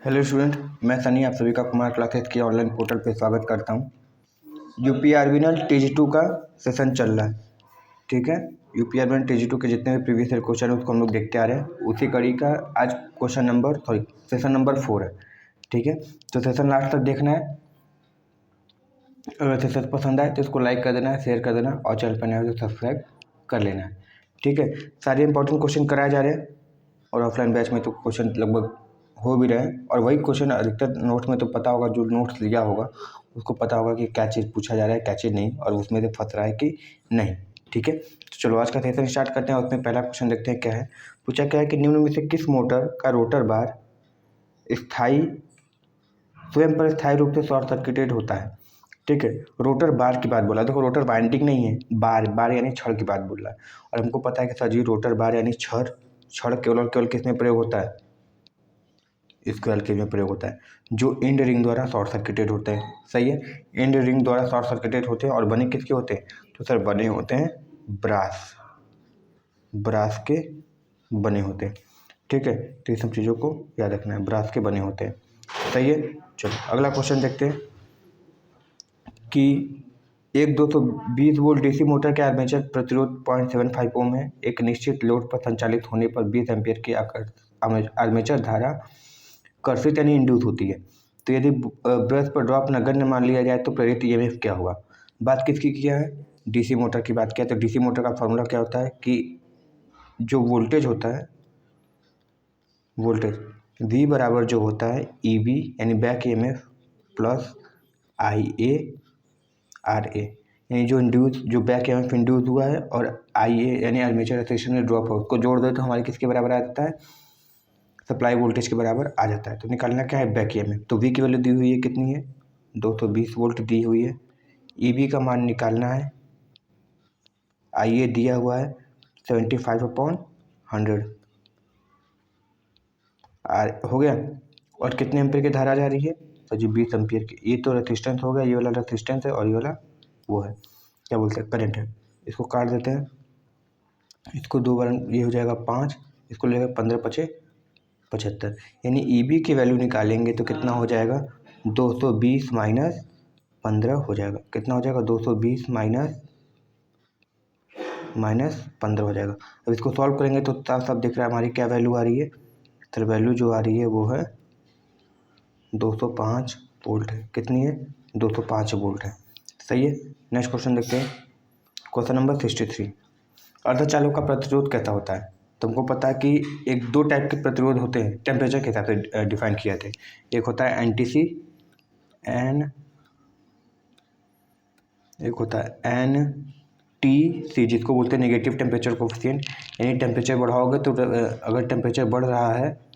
Hello student, मैं सनी आप सभी का कुमार क्लासेस के ऑनलाइन पोर्टल पे स्वागत करता हूँ। यूपीआरबीनल TG2 का सेशन चल रहा है, ठीक है। यूपीआरबीनल TG2 के जितने भी प्रीवियस ईयर क्वेश्चन है उसको हम लोग देखते आ रहे हैं। उसी कड़ी का आज सेशन नंबर 4 है, ठीक है। तो सेशन लास्ट तक देखना है। अगर सेशन पसंद आए तो इसको लाइक कर देना है, शेयर कर देना और चैनल पर नया हो तो सब्सक्राइब कर लेना है, ठीक है। सारे इंपॉर्टेंट क्वेश्चन कराए जा रहे हैं और ऑफलाइन बैच में तो क्वेश्चन लगभग हो भी रहे हैं और वही क्वेश्चन अधिकतर नोट्स में तो पता होगा, जो नोट्स लिया होगा उसको पता होगा कि क्या चीज़ पूछा जा रहा है क्या चीज़ नहीं, और उसमें से फंस रहा है कि नहीं, ठीक है। तो चलो आज का सेशन स्टार्ट करते हैं। उसमें पहला क्वेश्चन देखते हैं क्या है। पूछा क्या है कि निम्न में से किस मोटर का रोटर बार स्वयं पर स्थायी रूप से शॉर्ट सर्किटेड होता है, ठीक है। रोटर बार की बात बोला, देखो रोटर वाइंडिंग नहीं है, बार यानी छड़ की बात बोल रहा है। और हमको पता है कि सर जी रोटर बार यानी छड़ केवल और केवल किस में प्रयोग होता है, स्क्वायर केज में प्रयोग होता है, जो एंड रिंग द्वारा शॉर्ट सर्किटेड होते हैं, सही है। एंड रिंग द्वारा शॉर्ट सर्किटेड होते हैं और बने किसके होते हैं, तो सर बने होते हैं ब्रास के बने होते हैं, ठीक है। तो ये सब चीज़ों को याद रखना है, ब्रास के बने होते हैं, सही है। चलो अगला क्वेश्चन देखते हैं कि एक 220 वोल्ट डीसी मोटर के आर्मेचर प्रतिरोध 0.75 ओम है। एक निश्चित लोड पर संचालित होने पर 20 एम्पीयर की आर्मेचर धारा कर्षित यानी इंड्यूस होती है। तो यदि ब्रश पर ड्रॉप नगण्य मान लिया जाए तो प्रेरित ईएमएफ क्या होगा। बात किसकी किया है, डीसी मोटर की बात किया। तो डीसी मोटर का फॉर्मूला क्या होता है कि जो वोल्टेज होता है, वोल्टेज V बराबर जो होता है EB यानी back EMF plus IA RA, यानी जो बैक ईएमएफ इंड्यूस हुआ है और IA यानी आर्मेचर रेजिस्टेंस में ड्रॉप है, उसको जोड़ दो तो हमारे किसके बराबर आ जाता है, सप्लाई वोल्टेज के बराबर आ जाता है। तो निकालना क्या है, बैक ईएमएफ। तो V की वैल्यू दी हुई है कितनी है, 220 वोल्ट दी हुई है। EB का मान निकालना है, IA दिया हुआ है 75/100 हो गया। और कितने एम्पीयर की धारा जा रही है, तो जी 20 एम्पीयर की। ये तो रेजिस्टेंस हो गया, ये वाला रेजिस्टेंस है और ये वाला वो है, क्या बोलते हैं, करंट है। इसको काट देते हैं, इसको 2 बार ये हो जाएगा 5, इसको लेगा 15 × 5 = 75, यानी EB की वैल्यू निकालेंगे तो कितना हो जाएगा, 220 - 15 हो जाएगा। कितना हो जाएगा, 220 - 15 हो जाएगा। अब इसको सॉल्व करेंगे तो सब दिख रहा है हमारी क्या वैल्यू आ रही है, तो वैल्यू जो आ रही है वो है 205 वोल्ट है। कितनी है, 205 वोल्ट है, सही है। नेक्स्ट क्वेश्चन देखते हैं, क्वेश्चन नंबर 63। अर्धचालक का प्रतिरोध कैसा होता है। तुमको पता है कि एक 2 टाइप के प्रतिरोध होते हैं, टेम्परेचर के हिसाब से डिफाइन किया थे। एक होता है NTC एक होता है NTC, जिसको बोलते हैं नेगेटिव टेम्परेचर कोफिशिएंट, यानी टेम्परेचर बढ़ाओगे तो अगर टेम्परेचर बढ़ रहा है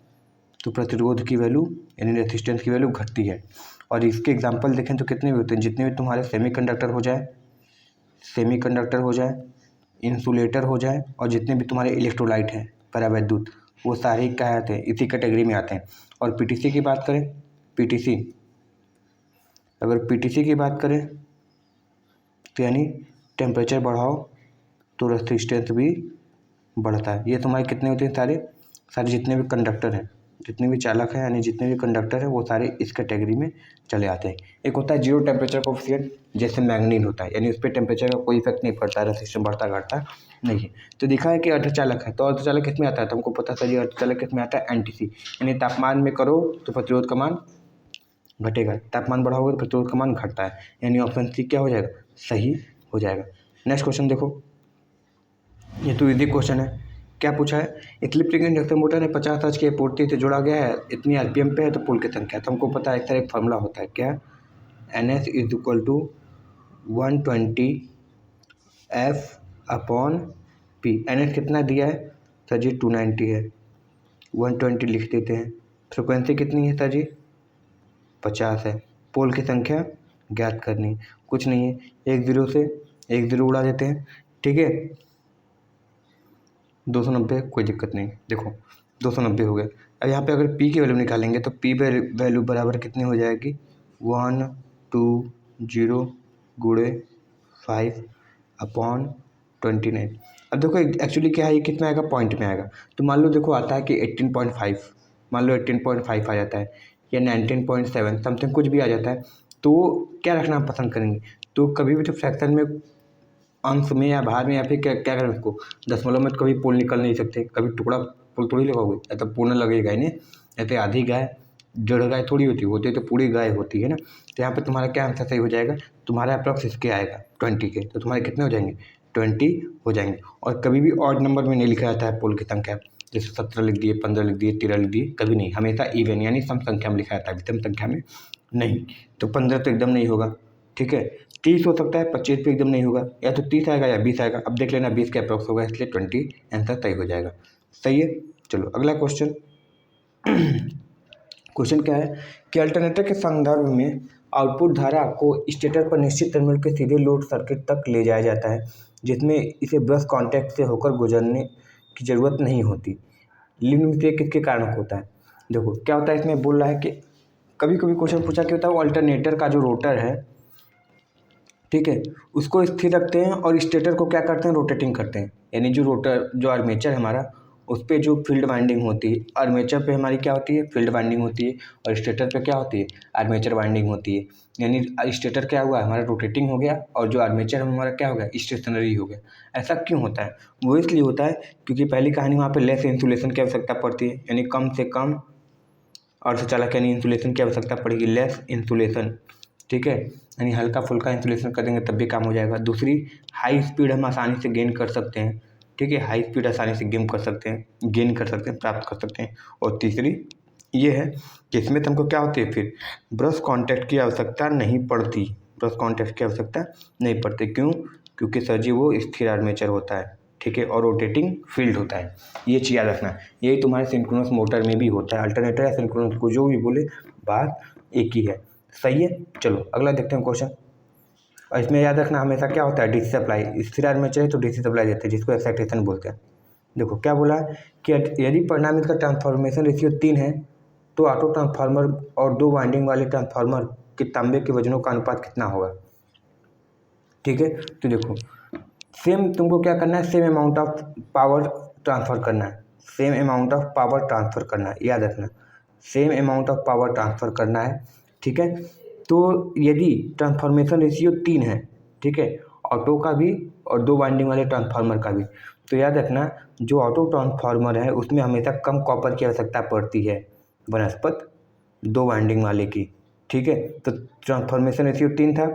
तो प्रतिरोध की वैल्यू यानी रेजिस्टेंस की वैल्यू घटती है। और इसके एग्जांपल देखें तो कितने भी होते हैं, जितने भी तुम्हारे सेमीकंडक्टर हो जाए, इंसुलेटर हो जाए, और जितने भी तुम्हारे इलेक्ट्रोलाइट हैं, परावैद्युत, वो सारे क्या आते हैं, इसी कैटेगरी में आते हैं। और PTC की बात करें, अगर PTC की बात करें तो यानी टेम्परेचर बढ़ाओ तो रेजिस्टेंस भी बढ़ता है। ये तुम्हारे कितने होते हैं, सारे जितने भी कंडक्टर हैं, जितने भी चालक हैं, यानी जितने भी कंडक्टर हैं वो सारे इस कैटेगरी में चले आते हैं। एक होता है जीरो टेम्परेचर कोफिशिएंट, जैसे मैग्नीन होता है, यानी उस पर टेम्परेचर का कोई इफेक्ट नहीं पड़ता, रेजिस्टेंस बढ़ता घटता नहीं है। तो दिखा है कि अर्धचालक है, तो अर्धचालक किस में आता है, तो हमको पता है अर्धचालक किस में आता है, NTC, यानी तापमान में करो तो प्रतिरोध का मान घटेगा, तापमान बढ़ाओगे तो प्रतिरोध का मान घटता है, यानी ऑप्शन C क्या हो जाएगा, सही हो जाएगा। नेक्स्ट क्वेश्चन देखो, ये तो इजी क्वेश्चन है। क्या पूछा है, एक स्लिप रिंग इंडक्शन मोटर है 50 हर्ट्ज की आपूर्ति से जुड़ा गया है, इतनी RPM पे है तो पोल की संख्या। तो हमको पता है एक तरह एक फार्मूला होता है, क्या, NS = 120 F/P। NS कितना दिया है सर जी, 290 है, 120 लिख देते हैं। फ्रिक्वेंसी कितनी है सर जी, 50 है। पोल की संख्या ज्ञात करनी, कुछ नहीं है, 1 0 से 1 0 उड़ा देते हैं, ठीक है। 290, कोई दिक्कत नहीं, देखो 290 हो गया। अब यहाँ पे अगर P की वैल्यू निकालेंगे तो P वैल्यू बराबर कितनी हो जाएगी, 120 × 5/29। अब देखो एक्चुअली क्या है, ये कितना आएगा, पॉइंट में आएगा। तो मान लो देखो आता है कि 18.5, मान लो 18.5 आ जाता है, या 19.7 समथिंग कुछ भी आ जाता है, तो क्या रखना आप पसंद करेंगे? तो कभी भी तो फ्रैक्शन में अंश में या भार में या फिर क्या क्या करें उसको, दशमलव में तो कभी पोल निकल नहीं सकते, कभी टुकड़ा पोल थोड़ी लगाओगे, या तो पूर्ण लगेगा ही नहीं। ऐसे आधी गाय जड़ गाय थोड़ी होती है तो पूरी गाय होती है ना। तो यहाँ पे तुम्हारा क्या आंसर सही हो जाएगा, तुम्हारा अप्रॉक्स इसके आएगा 20 के, तो तुम्हारे कितने हो जाएंगे? 20 हो जाएंगे। और कभी भी ऑड नंबर में नहीं लिखा जाता है पोल की संख्या, जैसे 17 लिख दिए, 15 लिख दिए, 13 लिख दिए, कभी नहीं, हमेशा इवन यानी सम संख्या में लिखा जाता है, विषम संख्या में नहीं। तो 15 तो एकदम नहीं होगा, ठीक है। 30 हो सकता है, 25 पे एकदम नहीं होगा, या तो 30 आएगा या 20 आएगा। अब देख लेना 20 के अप्रॉक्स होगा, इसलिए 20 आंसर सही हो जाएगा। सही है। चलो अगला क्वेश्चन। क्वेश्चन क्या है कि अल्टरनेटर के संदर्भ में आउटपुट धारा को स्टेटर पर निश्चित टर्मिनल के सीधे लोड सर्किट तक ले जाया जाता है, जिसमें इसे ब्रश कॉन्टैक्ट से होकर गुजरने की ज़रूरत नहीं होती। निम्न में से किसके कारण होता है? देखो क्या होता है, इसमें बोल रहा है कि कभी कभी क्वेश्चन पूछा क्या होता है, वो अल्टरनेटर का जो रोटर है, ठीक है, उसको स्थिर रखते हैं और स्टेटर को क्या करते हैं, रोटेटिंग करते हैं। यानी जो रोटर जो आर्मेचर है हमारा, उस पर जो फील्ड वाइंडिंग होती है, आर्मेचर पे हमारी क्या होती है, फील्ड वाइंडिंग होती है, और स्टेटर पे क्या होती है, आर्मेचर वाइंडिंग होती है। यानी स्टेटर क्या हुआ हमारा, रोटेटिंग हो गया, और जो आर्मेचर हमारा क्या हो गया, स्टेशनरी हो गया। ऐसा क्यों होता है? वो इसलिए होता है क्योंकि पहली कहानी वहाँ पे लेस इंसुलेशन की आवश्यकता पड़ती है, यानी कम से कम अर्धचालक यानी इंसुलेशन की आवश्यकता पड़ेगी, लेस इंसुलेशन, ठीक है। यानी हल्का फुल्का इंसुलेशन कर देंगे तब भी काम हो जाएगा। दूसरी, हाई स्पीड हम आसानी से गेन कर सकते हैं, ठीक है, हाई स्पीड आसानी से गेन कर सकते हैं, प्राप्त कर सकते हैं। और तीसरी ये है कि इसमें तुमको क्या होती है, फिर ब्रश कॉन्टैक्ट की आवश्यकता नहीं पड़ती, ब्रश कॉन्टैक्ट की आवश्यकता नहीं पड़ती। क्यों? क्योंकि सर जी वो स्थिर आर्मेचर होता है, ठीक है, और रोटेटिंग फील्ड होता है। ये चीज़ याद रखना। यही तुम्हारे सिंक्रोनस मोटर में भी होता है, अल्टरनेटर या सिंक्रोनस को जो भी बोले, बात एक ही है। सही है। चलो अगला देखते हैं क्वेश्चन। और इसमें याद रखना हमेशा क्या होता है, डीसी सप्लाई, स्थिर आर्मेचर है तो डीसी सप्लाई देते हैं, जिसको एक्साइटेशन बोलते हैं। देखो क्या बोला है कि यदि परिणाम इसका ट्रांसफॉर्मेशन रेशियो 3 है, तो ऑटो ट्रांसफार्मर और 2 वाइंडिंग वाले ट्रांसफार्मर के तांबे के वजनों का अनुपात कितना होगा? ठीक है, तो देखो सेम तुमको क्या करना है, same amount of power transfer करना है, same amount of power transfer करना है, याद रखना, same amount of power transfer करना है, ठीक है। तो यदि ट्रांसफॉर्मेशन रेशियो 3 है, ठीक है, ऑटो का भी और 2 वाइंडिंग वाले ट्रांसफार्मर का भी, तो याद रखना जो ऑटो ट्रांसफार्मर है उसमें हमेशा कम कॉपर की आवश्यकता पड़ती है बनस्पत 2 वाइंडिंग वाले की, ठीक है। तो ट्रांसफॉर्मेशन रेशियो 3 था,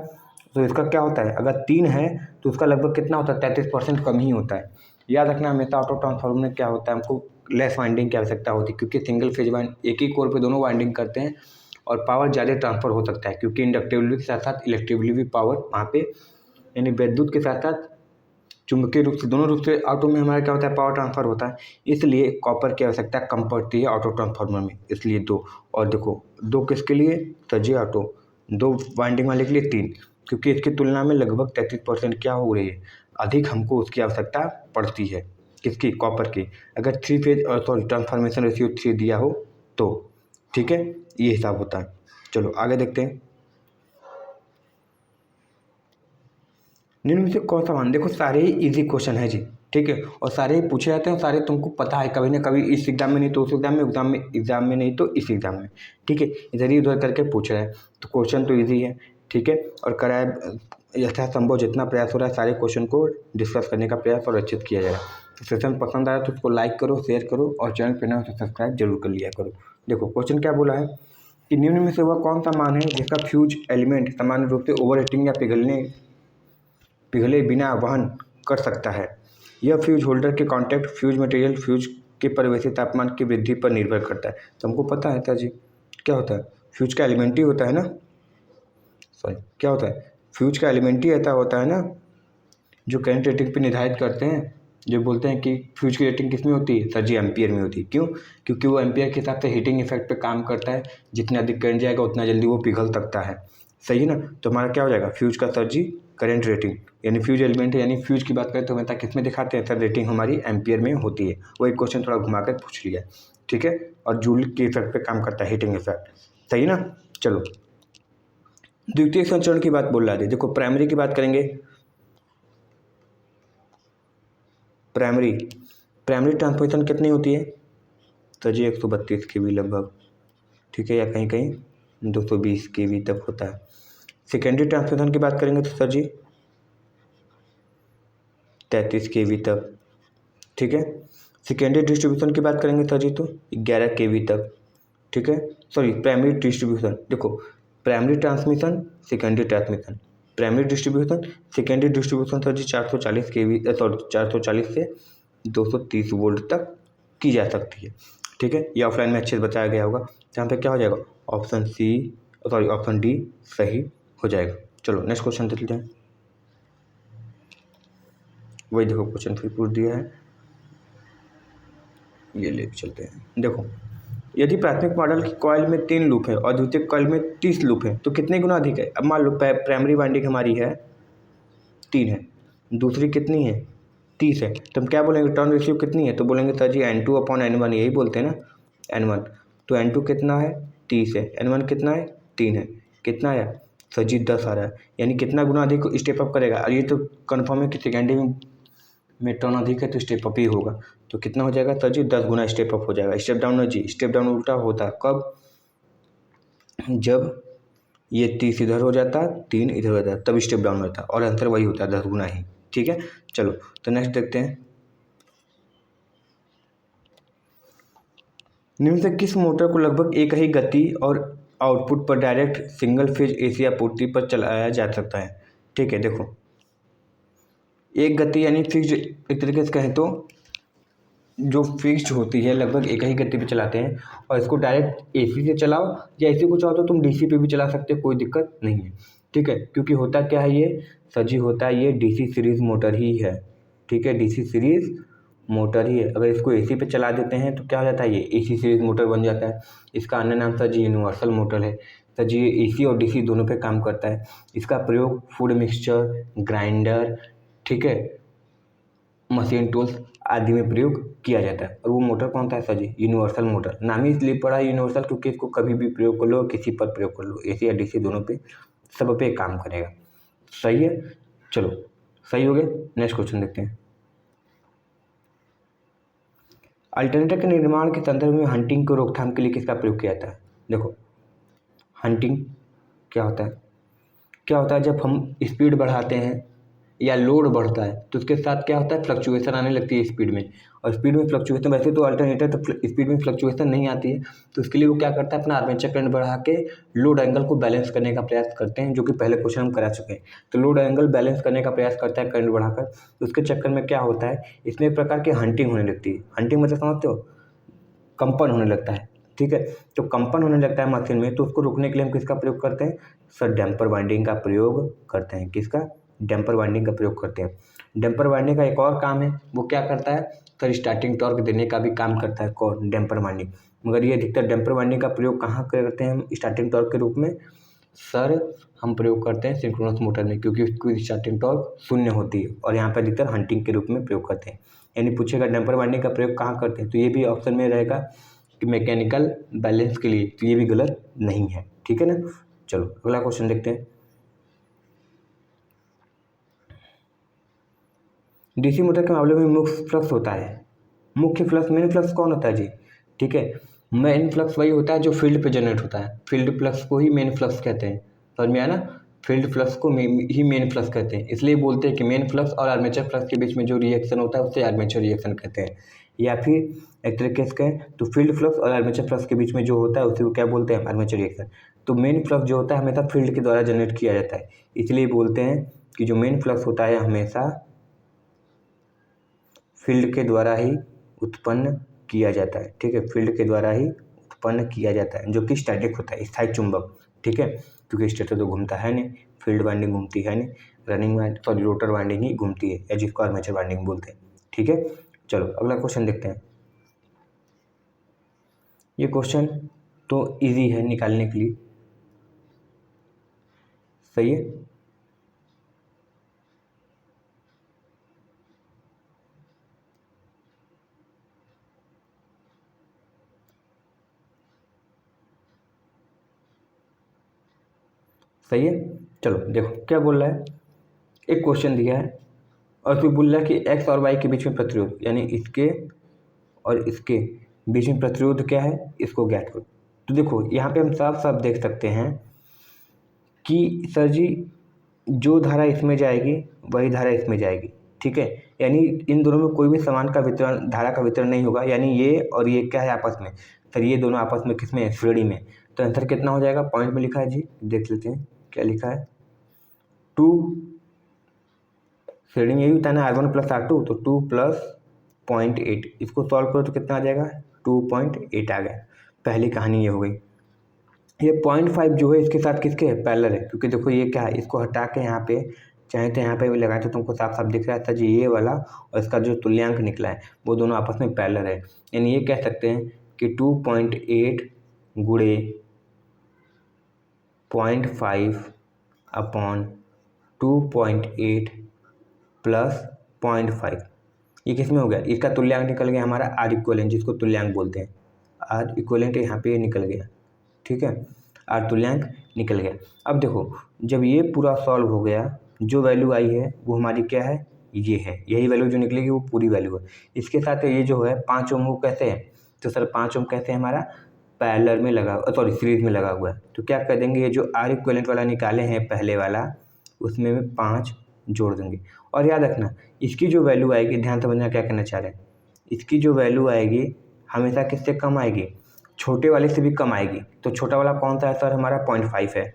तो इसका क्या होता है, अगर 3 है तो उसका लगभग कितना होता है, 33% कम ही होता है। याद रखना हमेशा ऑटो ट्रांसफार्मर में क्या होता है, हमको लेस वाइंडिंग की आवश्यकता होती है, क्योंकि सिंगल फेज वाइंड एक ही कोर पे दोनों वाइंडिंग करते हैं और पावर ज़्यादा ट्रांसफ़र हो सकता है, क्योंकि इंडक्टिवली के साथ साथ इलेक्ट्रिकली भी पावर वहाँ पे, यानी विद्युत के साथ साथ चुंबकीय रूप से, दोनों रूप से ऑटो में हमारा क्या होता है, पावर ट्रांसफ़र होता है। इसलिए कॉपर की आवश्यकता कम पड़ती है ऑटो ट्रांसफार्मर में, इसलिए 2। और देखो 2 किसके लिए, सजी ऑटो, 2 वाइंडिंग वाले के लिए 3, क्योंकि इसकी तुलना में लगभग 33% क्या हो रही है, अधिक हमको उसकी आवश्यकता पड़ती है। किसकी? कॉपर की। अगर 3 फेज सॉरी ट्रांसफॉर्मेशन रेशियो 3 दिया हो तो, ठीक है, ये हिसाब होता है। चलो आगे देखते हैं। निम्न में से कौन सा मान, देखो सारे ही इजी क्वेश्चन है जी, ठीक है, और सारे ही पूछे जाते हैं, सारे तुमको पता है, कभी ना कभी इस एग्जाम में नहीं तो उस एग्जाम में नहीं तो इस एग्जाम में, ठीक है, इधर ही उधर करके पूछ रहे हैं, तो क्वेश्चन तो इजी है, ठीक है। और कराए यथासंभव जितना प्रयास हो रहा है सारे क्वेश्चन को डिस्कस करने का प्रयास और अच्छे से किया जाएगा। तो सेशन पसंद आया तो उसको लाइक करो, शेयर करो, और चैनल पर ना हो तो सब्सक्राइब जरूर कर लिया करो। देखो क्वेश्चन क्या बोला है कि निम्न में से वह कौन सा मान है जिसका फ्यूज एलिमेंट सामान्य रूप से ओवर हीटिंग या पिघले बिना वहन कर सकता है। यह फ्यूज होल्डर के कॉन्टैक्ट फ्यूज मटेरियल फ्यूज के परिवेशी तापमान की वृद्धि पर निर्भर करता है। तो हमको पता है जी क्या होता है, फ्यूज का एलिमेंट ही होता है ना, सॉरी क्या होता है, फ्यूज का एलिमेंट ही ऐसा होता है ना जो करंट रेटिंग पे निर्धारित करते हैं, जो बोलते हैं कि फ्यूज की रेटिंग किस में होती है, सर जी एम्पियर में होती है। क्यों? क्योंकि वो एम्पियर के हिसाब से हीटिंग इफेक्ट पे काम करता है, जितना अधिक करंट जाएगा उतना जल्दी वो पिघल सकता है। सही है ना। तो हमारा क्या हो जाएगा, फ्यूज का सर जी करंट रेटिंग, यानी फ्यूज एलिमेंट है, यानी फ्यूज की बात करें तो हमेशा किस में दिखाते हैं, सर रेटिंग हमारी एम्पियर में होती है। वो एक क्वेश्चन थोड़ा घुमा कर पूछ लिया, ठीक है, और जूल के इफेक्ट पे काम करता है, हीटिंग इफेक्ट। सही ना। चलो द्वितीय संचरण की बात बोल रहा है, देखो प्राइमरी की बात करेंगे। प्राइमरी ट्रांसमिशन कितनी होती है, तो जी 132 के भी लगभग, ठीक है, या कहीं कहीं 220 kV तक होता है। सेकेंडरी ट्रांसमिशन की बात करेंगे तो सर जी 33 kV तक, ठीक है। सेकेंडरी डिस्ट्रीब्यूशन की बात करेंगे सर जी तो 11 kV तक, ठीक है। सॉरी, प्राइमरी डिस्ट्रीब्यूशन, देखो primary transmission, secondary transmission, primary distribution, secondary distribution sir ji 440 kV, sorry 440 से 230 वोल्ट तक की जा सकती है, ठीक है। ये ऑफलाइन में अच्छे से बताया गया होगा। यहाँ पे क्या हो जाएगा, ऑप्शन डी सही हो जाएगा। चलो नेक्स्ट क्वेश्चन देख लेते हैं। वही देखो क्वेश्चन फिर पूछ दिया है, ये ले चलते हैं। देखो, यदि प्राथमिक मॉडल की कॉइल में 3 लूप है और द्वितीयक कॉइल में 30 लूप है तो कितने गुना अधिक है। अब मान लो प्राइमरी वाइंडिंग हमारी है 3 है, दूसरी कितनी है 30 है, तो हम क्या बोलेंगे, टर्न रेशियो कितनी है, तो बोलेंगे सर जी N2/N1, यही बोलते हैं ना N1, तो N2 कितना है 30 है, N1 कितना है 3 है, कितना आया सर जी 10 आ रहा है। यानी कितना गुना अधिक स्टेप अप करेगा, और ये तो कन्फर्म है कि सेकेंडरी में टर्न अधिक है तो स्टेप अप ही होगा। तो कितना हो जाएगा सर जी 10 गुना स्टेप अप हो जाएगा। स्टेप डाउन जी, स्टेप डाउन उल्टा होता है कब, जब ये 30 इधर हो जाता है 3 इधर हो जाता है तब स्टेप डाउन होता है, और आंसर वही होता है 10 गुना ही, ठीक है। चलो तो नेक्स्ट देखते हैं। निम्न से किस मोटर को लगभग एक ही गति और आउटपुट पर डायरेक्ट सिंगल फेज एसी आपूर्ति पर चलाया जा सकता है, ठीक है। देखो एक गति यानी फिक्स्ड, एक तरीके से कहें तो जो फिक्स्ड होती है लगभग एक ही गति पे चलाते हैं, और इसको डायरेक्ट एसी से चलाओ या एसी को चाहो तो तुम डीसी पे भी चला सकते हो, कोई दिक्कत नहीं है, ठीक है। क्योंकि होता क्या है, ये सजी होता है, ये डीसी सीरीज़ मोटर ही है, ठीक है, डीसी सीरीज़ मोटर ही है। अगर इसको एसी पे चला देते हैं तो क्या हो जाता है, ये एसी सीरीज़ मोटर बन जाता है। इसका अन्य नाम सर जी यूनिवर्सल मोटर है। सर जी ये एसी और डीसी दोनों पे काम करता है। इसका प्रयोग फूड मिक्सचर, ग्राइंडर, ठीक है, मशीन टूल्स आदि में प्रयोग किया जाता है। और वो मोटर कौन सा है सर जी, यूनिवर्सल मोटर। नाम ही इसलिए पड़ा है यूनिवर्सल क्योंकि इसको कभी भी प्रयोग कर लो, किसी पर प्रयोग कर लो, एसी या डीसी दोनों पे, सब पे काम करेगा, सही है। चलो सही हो गया, नेक्स्ट क्वेश्चन देखते हैं। अल्टरनेटर के निर्माण के संदर्भ में हंटिंग को रोकथाम के लिए किसका प्रयोग किया जाता है। देखो हंटिंग क्या होता है, क्या होता है जब हम स्पीड बढ़ाते हैं या लोड बढ़ता है तो उसके साथ क्या होता है, फ्लक्चुएशन आने लगती है स्पीड में। और स्पीड में फ्लक्चुएशन, वैसे तो अल्टरनेटर तो स्पीड में फ्लक्चुएशन नहीं आती है, तो इसके लिए वो क्या करता है, अपना आर्मेचर करंट बढ़ा के लोड एंगल को बैलेंस करने का प्रयास करते हैं, जो कि पहले क्वेश्चन हम करा चुके हैं। तो लोड एंगल बैलेंस करने का प्रयास करता है करंट बढ़ाकर, तो उसके चक्कर में क्या होता है, इसमें एक प्रकार की हंटिंग होने लगती है। हंटिंग मतलब समझते हो, कंपन होने लगता है, ठीक है। तो कंपन होने लगता है मशीन में, तो उसको रोकने के लिए हम किसका प्रयोग करते हैं सर, डैम्पर वाइंडिंग का प्रयोग करते हैं। किसका, डैम्पर वाइंडिंग का प्रयोग करते हैं। डैम्पर वाइंडिंग का एक और काम है, वो क्या करता है सर, स्टार्टिंग टॉर्क देने का भी काम करता है कौन, डैम्पर वाइंडिंग। मगर ये अधिकतर डैम्पर वाइंडिंग का प्रयोग कहाँ करते हैं हम, स्टार्टिंग टॉर्क के रूप में सर हम प्रयोग करते हैं सिंक्रोनस मोटर में, क्योंकि उसकी स्टार्टिंग टॉर्क 0 होती है, और यहाँ पर अधिकतर हंटिंग के रूप में प्रयोग करते हैं। यानी पूछेगा डैम्पर वाइंडिंग का प्रयोग कहाँ करते हैं, तो ये भी ऑप्शन में रहेगा कि मैकेनिकल बैलेंस के लिए, तो ये भी गलत नहीं है, ठीक है ना। चलो अगला क्वेश्चन देखते हैं। डीसी मोटर के मामले में मुख्य फ्लक्स होता है, मुख्य फ्लक्स, मेन फ्लक्स कौन होता है जी, ठीक है। मेन फ्लक्स वही होता है जो फील्ड पे जनरेट होता है, फील्ड फ्लक्स को ही मेन फ्लक्स कहते हैं, समझ में आया ना। फील्ड फ्लक्स को ही मेन फ्लक्स कहते हैं, इसलिए बोलते हैं कि मेन फ्लक्स और आर्मेचर फ्लक्स के बीच में जो रिएक्शन होता है उसे आर्मेचर रिएक्शन कहते हैं। या फिर एक तरीके से कहें तो फील्ड फ्लक्स और आर्मेचर फ्लक्स के बीच में जो होता है उसे क्या बोलते हैं, आर्मेचर रिएक्शन। तो मेन फ्लक्स जो होता है हमेशा फील्ड के द्वारा जनरेट किया जाता है, इसलिए बोलते हैं कि जो मेन फ्लक्स होता है हमेशा फील्ड के द्वारा ही उत्पन्न किया जाता है, ठीक है, फील्ड के द्वारा ही उत्पन्न किया जाता है, जो कि स्टैटिक होता है, स्थायी चुंबक, ठीक है। क्योंकि स्टेटर तो घूमता है नहीं, फील्ड वाइंडिंग घूमती है नहीं, सॉरी रोटर वाइंडिंग ही घूमती है, या जिसको आर्मेचर वाइंडिंग बोलते हैं, ठीक है। चलो अगला क्वेश्चन देखते हैं। ये क्वेश्चन तो इजी है निकालने के लिए, सही है। सही है। चलो देखो क्या बोल रहा है, एक क्वेश्चन दिया है और फिर बोल रहा है कि एक्स और वाई के बीच में प्रतिरोध, यानी इसके और इसके बीच में प्रतिरोध क्या है, इसको ज्ञात करो। तो देखो यहाँ पे हम साफ साफ देख सकते हैं कि सर जी जो धारा इसमें जाएगी वही धारा इसमें जाएगी, ठीक है। यानी इन दोनों में कोई भी समान का वितरण, धारा का वितरण नहीं होगा। यानी ये और ये क्या है आपस में, सर ये दोनों आपस में किसमें है, श्रेणी में। तो आंसर कितना हो जाएगा, पॉइंट में लिखा है जी, देख लेते हैं क्या लिखा है। 2 श्रेणी में यही होता है ना, R1 + R2, तो 2 + 0.8, इसको सॉल्व करो तो कितना आ जाएगा, 2.8 आ गया। पहली कहानी ये हो गई। ये 0.5 जो है इसके साथ किसके है, पैरेलल है, क्योंकि देखो ये क्या है, इसको हटा के यहाँ पे चाहे तो यहाँ पे भी लगाए तो तुमको साफ साफ दिख रहा था जी, ये वाला और इसका जो तुल्यांक निकला है वो दोनों आपस में पैरेलल है। यानी ये कह सकते हैं कि 2.8 गुणे 0.5 अपॉन 2.8 + 0.5, ये किस में हो गया, इसका तुल्यांक निकल गया हमारा R इक्वलेंट, जिसको तुल्यांक बोलते हैं। R इक्वलेंट यहाँ पे निकल गया, ठीक है, R तुल्यांक निकल गया। अब देखो जब ये पूरा सॉल्व हो गया, जो वैल्यू आई है वो हमारी क्या है, ये है, यही वैल्यू जो निकलेगी वो पूरी वैल्यू है। इसके साथ ये जो है 5 ओम वो कैसे है, तो सर 5 ओम कैसे है हमारा, पैरेलल में लगा, सॉरी सीरीज में लगा हुआ है। तो क्या कर देंगे, ये जो R इक्वलेंट वाला निकाले हैं पहले वाला, उसमें 5 जोड़ देंगे। और याद रखना इसकी जो वैल्यू आएगी, ध्यान समझना क्या करना चाह रहे हैं, इसकी जो वैल्यू आएगी हमेशा किससे कम आएगी, छोटे वाले से भी कम आएगी। तो छोटा वाला कौन सा है सर, हमारा 0.5 है,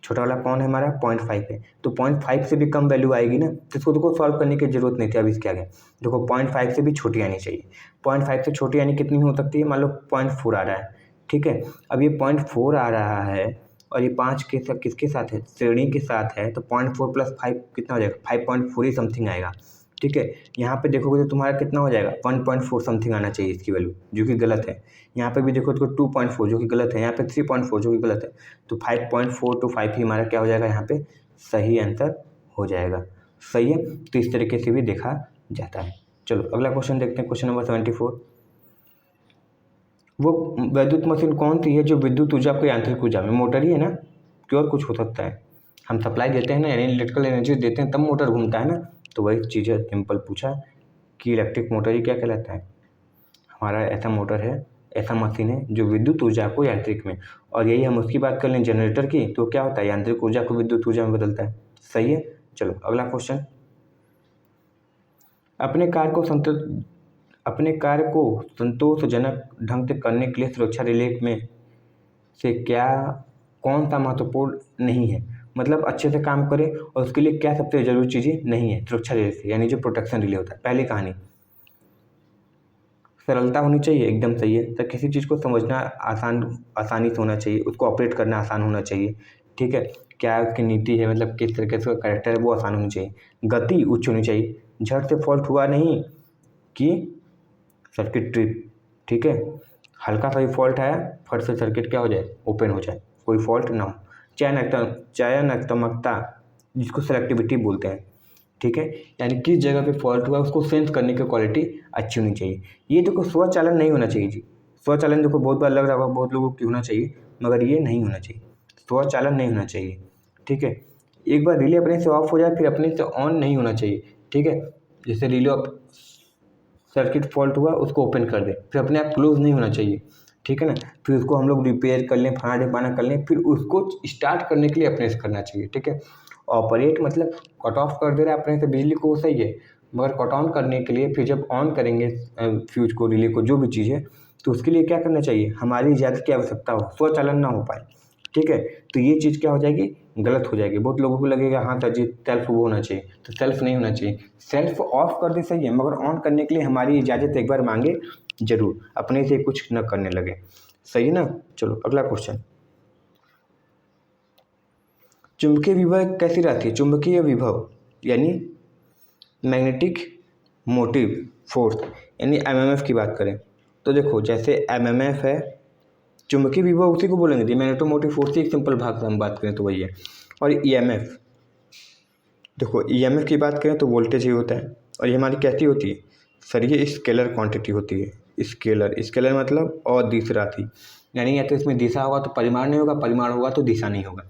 छोटा वाला कौन है हमारा 0.5 है। तो 0.5 से भी कम वैल्यू आएगी ना, तो इसको देखो सॉल्व करने की जरूरत नहीं थी। अब इसके आगे देखो 0.5 से भी छोटी आनी चाहिए। 0.5 से छोटी यानी कितनी हो सकती है, मान लो 0.4 आ रहा है, ठीक है। अब ये 0.4 आ रहा है और ये 5 के साथ किसके साथ है, श्रेणी के साथ है, तो 0.4 + 5 कितना हो जाएगा, 5.4 ही समथिंग आएगा, ठीक है। यहाँ पे देखोगे तो तुम्हारा कितना हो जाएगा, 1.4 समथिंग आना चाहिए इसकी वैल्यू, जो कि गलत है। यहाँ पे भी देखो तो 2.4 जो कि गलत है, यहाँ पे 3.4 जो कि गलत है। तो 5.4 to 5 ही हमारा क्या हो जाएगा, यहाँ पे सही आंसर हो जाएगा, सही है। तो इस तरीके से भी देखा जाता है। चलो अगला क्वेश्चन देखते हैं, क्वेश्चन नंबर 74। वो वैद्युत मशीन कौन सी है जो विद्युत ऊर्जा को यांत्रिक ऊर्जा में, मोटर ही है ना, क्यों और कुछ हो सकता है, हम सप्लाई देते हैं ना, यानी इलेक्ट्रिकल एनर्जी देते हैं तब मोटर घूमता है ना। तो वही चीज़ है, सिंपल पूछा कि इलेक्ट्रिक मोटर ही क्या कहलाता है, हमारा ऐसा मोटर है, ऐसा मशीन है जो विद्युत ऊर्जा को यांत्रिक में, और यही हम उसकी बात कर लें जनरेटर की, तो क्या होता है, यांत्रिक ऊर्जा को विद्युत ऊर्जा में बदलता है, सही है। चलो अगला क्वेश्चन, अपने कार्य को संतोषजनक ढंग से करने के लिए सुरक्षा रिले में से क्या, कौन सा महत्वपूर्ण नहीं है, मतलब अच्छे से काम करे और उसके लिए क्या सबसे जरूरी चीज़ें नहीं है सुरक्षा रिले से, यानी जो प्रोटेक्शन रिले होता है। पहली कहानी, सरलता होनी चाहिए, एकदम सही है। तो किसी चीज़ को समझना आसानी से होना चाहिए, उसको ऑपरेट करना आसान होना चाहिए, ठीक है। क्या उसकी नीति है, मतलब किस तरीके से कैरेक्टर है, वो आसान होनी चाहिए। गति उच्च होनी चाहिए, झट से फॉल्ट हुआ नहीं कि सर्किट ट्रिप, ठीक है, हल्का सा भी फॉल्ट आया फट से सर्किट क्या हो जाए, ओपन हो जाए, कोई फॉल्ट ना हो। चयनात्मकता जिसको सेलेक्टिविटी बोलते हैं, ठीक है, यानी किस जगह पे फॉल्ट हुआ उसको सेंस करने की क्वालिटी अच्छी होनी चाहिए। ये देखो स्वचालन नहीं होना चाहिए जी, स्वचालन देखो बहुत बार लग रहा होगा बहुत लोगों को होना चाहिए, मगर ये नहीं होना चाहिए, स्वचालन नहीं होना चाहिए, ठीक है। एक बार रिले अपने से ऑफ हो जाए फिर अपने से ऑन नहीं होना चाहिए, ठीक है। जैसे रिले सर्किट फॉल्ट हुआ उसको ओपन कर दे, फिर अपने आप क्लोज नहीं होना चाहिए, ठीक है ना। फिर उसको हम लोग रिपेयर कर लें, फलाना ढिकाना कर लें, फिर उसको स्टार्ट करने के लिए अपने से करना चाहिए, ठीक है। ऑपरेट मतलब कट ऑफ कर दे रहा है अपने से बिजली को, सही है, मगर कट ऑन करने के लिए फिर जब ऑन करेंगे फ्यूज को, रिले को, जो भी चीज़ है, तो उसके लिए क्या करना चाहिए, हमारी इजाज़त की आवश्यकता हो, स्वचालन ना हो पाए, ठीक है। तो ये चीज़ क्या हो जाएगी, गलत हो जाएगी। बहुत लोगों को लगेगा हाँ सर जी सेल्फ वो होना चाहिए, तो सेल्फ नहीं होना चाहिए, सेल्फ ऑफ कर दे सही है, मगर ऑन करने के लिए हमारी इजाज़त एक बार मांगे जरूर, अपने से कुछ न करने लगे, सही है ना। चलो अगला क्वेश्चन, चुंबकीय विभव कैसी रहती है, चुंबकीय विभव यानी मैग्नेटिक मोटिव फोर्स, यानी एमएमएफ की बात करें तो देखो जैसे एमएमएफ है, चुंबकीय विभव उसी को बोलेंगे जी, मैग्नेटोमोटिव फोर्स की एक सिंपल भाग से हम बात करें तो वही है। और ईएमएफ, देखो ईएमएफ की बात करें तो वोल्टेज ही होता है, और ये हमारी कैसी होती है सर, ये स्केलर क्वांटिटी होती है, स्केलर मतलब अदिश राशि, यानी या तो इसमें दिशा होगा तो परिमाण नहीं होगा, परिमाण होगा तो दिशा नहीं होगा,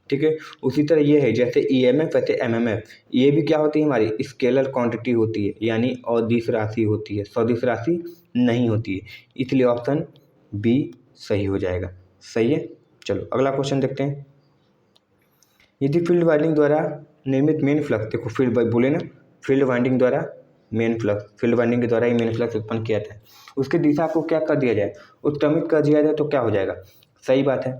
ठीक है। उसी तरह ये है, जैसे ईएमएफ वैसे एमएमएफ, ये भी क्या होती है हमारी स्केलर क्वांटिटी होती है, यानी अदिश राशि होती है, सदिश राशि नहीं होती है, इसलिए ऑप्शन बी सही हो जाएगा, सही है। चलो अगला क्वेश्चन देखते हैं। यदि फील्ड वाइंडिंग द्वारा निर्मित मेन फ्लक्स, देखो फील्ड बोले ना, फील्ड वाइंडिंग द्वारा मेन फ्लक्स, फील्ड वाइंडिंग के द्वारा ही मेन फ्लक्स उत्पन्न किया था, उसकी दिशा को क्या कर दिया जाए, उत्क्रमित कर दिया जाए तो क्या हो जाएगा। सही बात है,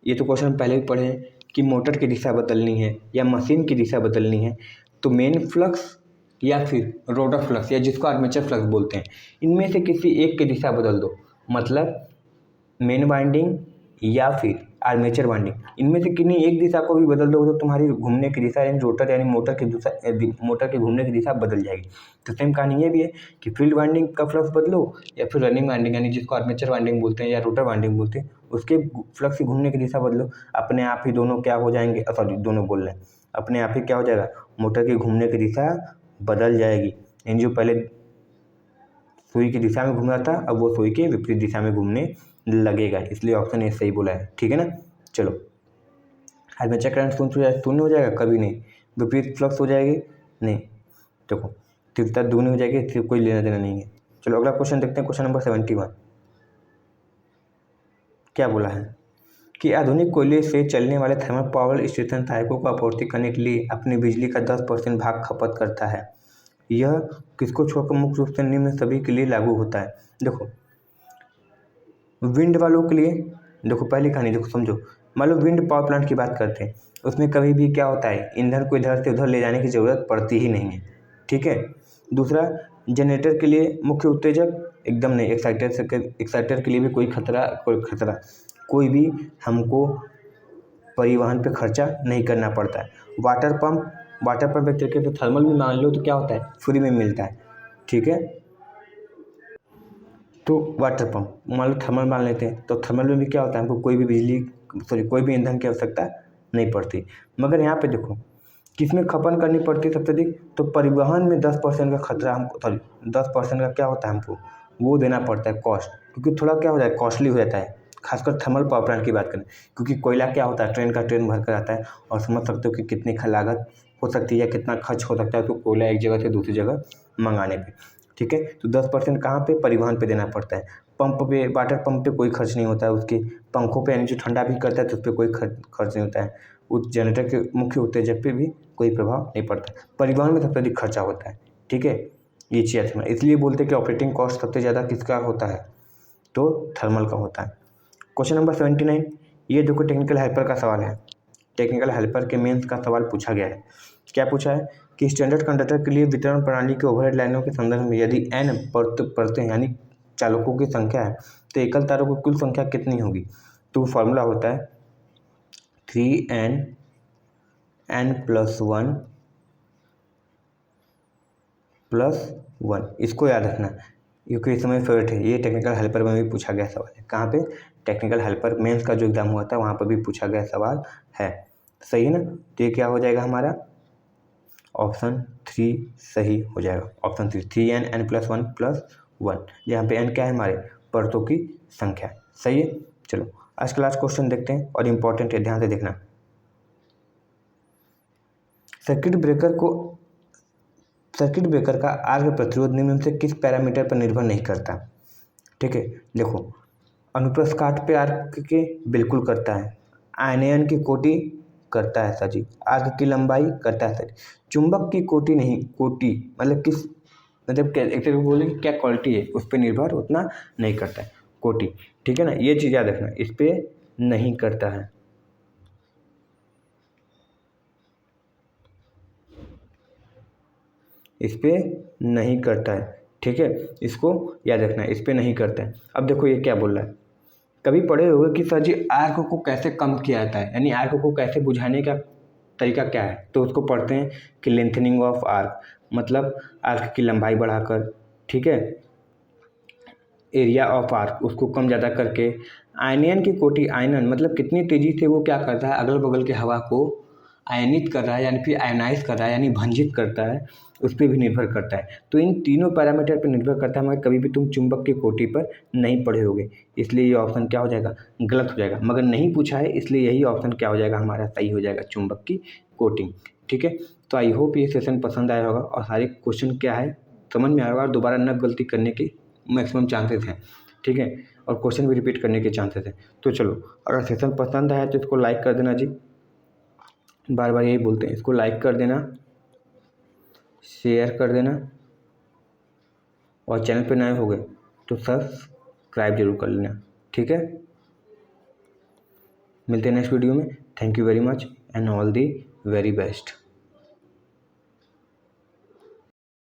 ये तो क्वेश्चन पहले भी पढ़े हैं कि मोटर की दिशा बदलनी है या मशीन की दिशा बदलनी है तो मेन फ्लक्स या फिर रोटर फ्लक्स या जिसको आर्मेचर फ्लक्स बोलते हैं, इनमें से किसी एक की दिशा बदल दो। मतलब मेन वाइंडिंग या फिर आर्मेचर वाइंडिंग, इनमें से किन्हीं एक दिशा को भी बदल दो तो तुम्हारी घूमने की दिशा यानी रोटर यानी मोटर की घूमने की दिशा बदल जाएगी। तो सेम कहानी ये भी है कि फील्ड वाइंडिंग का फ्लक्स बदलो या फिर रनिंग वाइंडिंग यानी जिसको आर्मेचर वाइंडिंग बोलते हैं या रोटर वाइंडिंग बोलते हैं उसके फ्लक्स की घूमने की दिशा बदलो, अपने आप ही दोनों क्या हो जाएंगे, सॉरी दोनों बोल रहे हैं, अपने आप ही क्या हो जाएगा, मोटर की घूमने की दिशा बदल जाएगी। यानी जो पहले सुई की दिशा में घूम रहा था अब वो सुई के विपरीत दिशा में घूमने लगेगा, इसलिए ऑप्शन ए सही बोला है। ठीक है ना। चलो आर्मेचर करंट शून्य हो जाएगा, कभी नहीं। विपरीत फ्लक्स हो जाएगी, नहीं। देखो तीव्रता दूनी हो जाएगी, इससे कोई लेना देना नहीं है। चलो अगला क्वेश्चन देखते हैं, क्वेश्चन नंबर 71। क्या बोला है कि आधुनिक कोयले से चलने वाले थर्मल पावर स्टेशन सहायकों को आपूर्ति करने के लिए अपनी बिजली का 10% भाग खपत करता है। यह किसको छोड़कर मुख्य रूप से निम्न सभी के लिए लागू होता है। देखो विंड वालों के लिए, देखो पहली कहानी देखो समझो, मान लो विंड पावर प्लांट की बात करते हैं, उसमें कभी भी क्या होता है, ईंधन को इधर से उधर ले जाने की ज़रूरत पड़ती ही नहीं है। ठीक है। दूसरा, जनरेटर के लिए मुख्य उत्तेजक एकदम नहीं, एक्साइटर के लिए भी कोई भी हमको परिवहन पे खर्चा नहीं करना पड़ता है। वाटर पंप एक तरीके से थर्मल भी मान लो तो क्या होता है, फ्री में मिलता है। ठीक है। तो वाटर पंप मान लो थर्मल मान लेते हैं, तो थर्मल में भी क्या होता है, हमको कोई भी ईंधन की आवश्यकता नहीं पड़ती। मगर यहाँ पे देखो किसमें खपन करनी पड़ती है सबसे अधिक, तो परिवहन में 10% का खतरा हमको, 10% का क्या होता है, हमको वो देना पड़ता है कॉस्ट, क्योंकि थोड़ा क्या हो जाता है, कॉस्टली हो जाता है। खासकर थर्मल पावर प्लांट की बात करें, क्योंकि कोयला क्या होता है, ट्रेन भर कर आता है, और समझ सकते हो कि कितनी लागत हो सकती है या कितना खर्च हो सकता है तो कोयला एक जगह से दूसरी जगह मंगाने पे। ठीक है। तो 10% कहाँ पे, परिवहन पे देना पड़ता है। पंप पे, वाटर पंप पे कोई खर्च नहीं होता है, उसके पंखों पे यानी जो ठंडा भी करता है तो उस पर कोई खर्च नहीं होता है। उस जनरेटर के मुख्य उत्तेजक पे भी कोई प्रभाव नहीं पड़ता। परिवहन में सबसे अधिक खर्चा होता है। ठीक है। ये चीज़ है, इसलिए बोलते हैं कि ऑपरेटिंग कॉस्ट सबसे ज़्यादा किसका होता है, तो थर्मल का होता है। क्वेश्चन नंबर 79, ये देखो टेक्निकल हेल्पर का सवाल है। टेक्निकल हेल्पर के मेंस का सवाल पूछा गया है। क्या पूछा है कि स्टैंडर्ड कंडक्टर के लिए वितरण प्रणाली के ओवरहेड लाइनों के संदर्भ में यदि n परतें यानी चालकों की संख्या है तो एकल तारों की कुल संख्या कितनी होगी। तो फॉर्मूला होता है 3n n+1 +1। इसको याद रखना क्योंकि इस समय फेवरेट है, ये टेक्निकल हेल्पर में भी पूछा गया सवाल है। कहाँ पे, टेक्निकल हेल्पर मेंस का जो एग्जाम हुआ था वहाँ पर भी पूछा गया सवाल है। सही है ना। तो ये क्या हो जाएगा हमारा, ऑप्शन 3 सही हो जाएगा। ऑप्शन 3n n+1 +1, जहाँ पे n क्या है, हमारे परतों की संख्या। सही है। चलो आज का लास्ट क्वेश्चन देखते हैं और इम्पोर्टेंट है, ध्यान से देखना। सर्किट ब्रेकर का आर्क प्रतिरोध निम्न से किस पैरामीटर पर निर्भर नहीं करता। ठीक है। देखो अनुप्रस्थ काट पे आर्क के बिल्कुल करता है, आयनन की कोटि करता है सर जी, आर्क की लंबाई करता है सर जी, चुंबक की कोटि नहीं, कोटि मतलब किस, मतलब एक तरह बोले कि क्या क्वालिटी है उस पर निर्भर उतना नहीं करता है, कोटि। ठीक है ना, ये चीज़ याद रखना, इस पर नहीं करता है। इस पर नहीं करता है। ठीक है, इसको याद रखना है, इस पर नहीं करता है। अब देखो ये क्या बोल रहा है, कभी पढ़े होंगे कि सर जी आर्क को कैसे कम किया जाता है, यानी आर्क को कैसे बुझाने का तरीका क्या है, तो उसको पढ़ते हैं कि लेंथनिंग ऑफ आर्क, मतलब आर्क की लंबाई बढ़ाकर। ठीक है। एरिया ऑफ आर्क, उसको कम ज़्यादा करके। आयनियन की कोटि, आयनन मतलब कितनी तेज़ी से वो क्या करता है, अगल बगल के हवा को आयनित कर रहा है यानी फिर आयनाइज कर रहा है यानी भंजित करता है, उस पर भी निर्भर करता है। तो इन तीनों पैरामीटर पर निर्भर करता है, मगर कभी भी तुम चुंबक की कोटि पर नहीं पढ़े होगे, इसलिए ये ऑप्शन क्या हो जाएगा, गलत हो जाएगा। मगर नहीं पूछा है इसलिए यही ऑप्शन क्या हो जाएगा, हमारा सही हो जाएगा, चुंबक की कोटिंग। ठीक है। तो आई होप ये सेशन पसंद आया होगा और सारे क्वेश्चन क्या है समझ में आया होगा और दोबारा न गलती करने की मैक्सिमम चांसेस हैं। ठीक है। और क्वेश्चन भी रिपीट करने के चांसेस हैं। तो चलो, अगर सेशन पसंद आया तो इसको लाइक कर देना जी, बार बार यही बोलते हैं, इसको लाइक कर देना, शेयर कर देना, और चैनल पे नए हो गए तो सब्सक्राइब जरूर कर लेना। ठीक है, मिलते हैं नेक्स्ट वीडियो में। Thank you very much and all the very best.